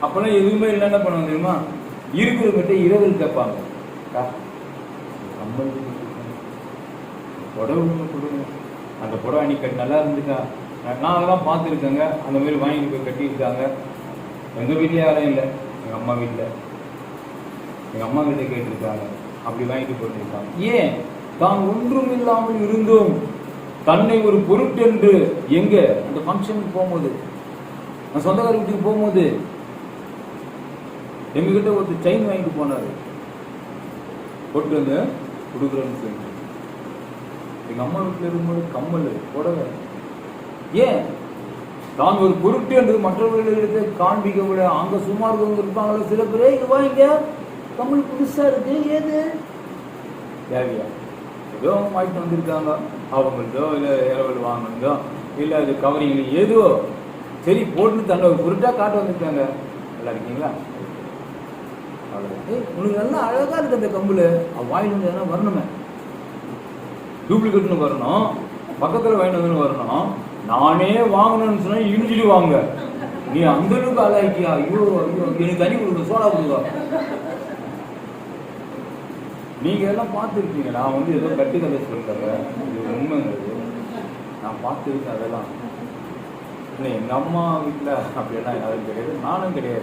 அப்பெல்லாம் எதுவுமே இல்லை, என்ன பண்ணுவாங்க தெரியுமா, இருக்கிறவங்கிட்ட இரவல் கேட்பாங்க, கம்மல் புடவை ஒன்று கொடுங்க, அந்த புடவை அன்னைக்கு நல்லா இருந்துக்கா. நான் அதெல்லாம் பார்த்துருக்கேங்க, அந்த மாதிரி வாங்கிட்டு போய் கட்டியிருக்காங்க. எங்கள் வீட்டில் யாரும் இல்லை, எங்கள் அம்மா வீட்டில் கேட்டிருக்காங்க, அப்படி வாங்கிட்டு போட்டிருக்காங்க. ஏன்? தான் ஒன்றும் இல்லாமல் இருந்தோம், தன்னை ஒரு பொருட்டென்று. எங்க? அந்த ஃபங்க்ஷனுக்கு போகும்போது, நான் சொந்தக்கார வீட்டுக்கு போகும்போது எங்ககிட்ட ஒருத்தர் செயின் வாங்கிட்டு போனாரு, போட்டு வந்து கொடுக்குறேன்னு சொல்லி. எங்க அம்மா வீட்டில் இருக்கும்போது கம்மல் புடவை. ஏன்? தான் ஒரு பொருட்டு என்று மற்றவர்களுக்கு காண்பிக்க விட, அங்க சும்மா இருக்கவங்க இருப்பாங்களோ சில பேரே, இங்க வாங்க கம்மல் புதுசா இருக்கு, ஏது தேவையா? ஏதோ அவங்க வாங்கிட்டு வந்திருக்காங்க, அவங்களதோ இல்லை இரவல் வாங்கினதோ இல்லை அது கவரிங் ஏதோ சரி போட்டு தன்னை ஒரு பொருட்டா காட்ட வந்திருக்காங்க. நல்லா இருக்கீங்களா? உனக்கு நல்லா அழகா இருக்கு அந்த கம்புல, வாங்கிட்டு வந்து வரணுமே, டூப்ளிகேட்னு வரணும், பக்கத்தில் வாங்கிட்டு வந்து வரணும். நானே வாங்கணும்னு சொன்னா இடிஞ்சிட்டு வாங்க, நீ அந்த அளவுக்கு அழகியா, ஐயோ ஐயோ எனக்கு தண்ணி கொடுங்க, சோடா கொடுங்க. நீங்க எல்லாம் பார்த்துருக்கீங்க, நான் வந்து ஏதோ கட்டு கதை சொல்றேன், இது உண்மைங்கிறது நான் பார்த்துருக்கேன். அதெல்லாம் இல்லை, எங்கள் அம்மா வீட்டில் அப்படியெல்லாம் யாரும் கிடையாது, நானும் கிடையாது.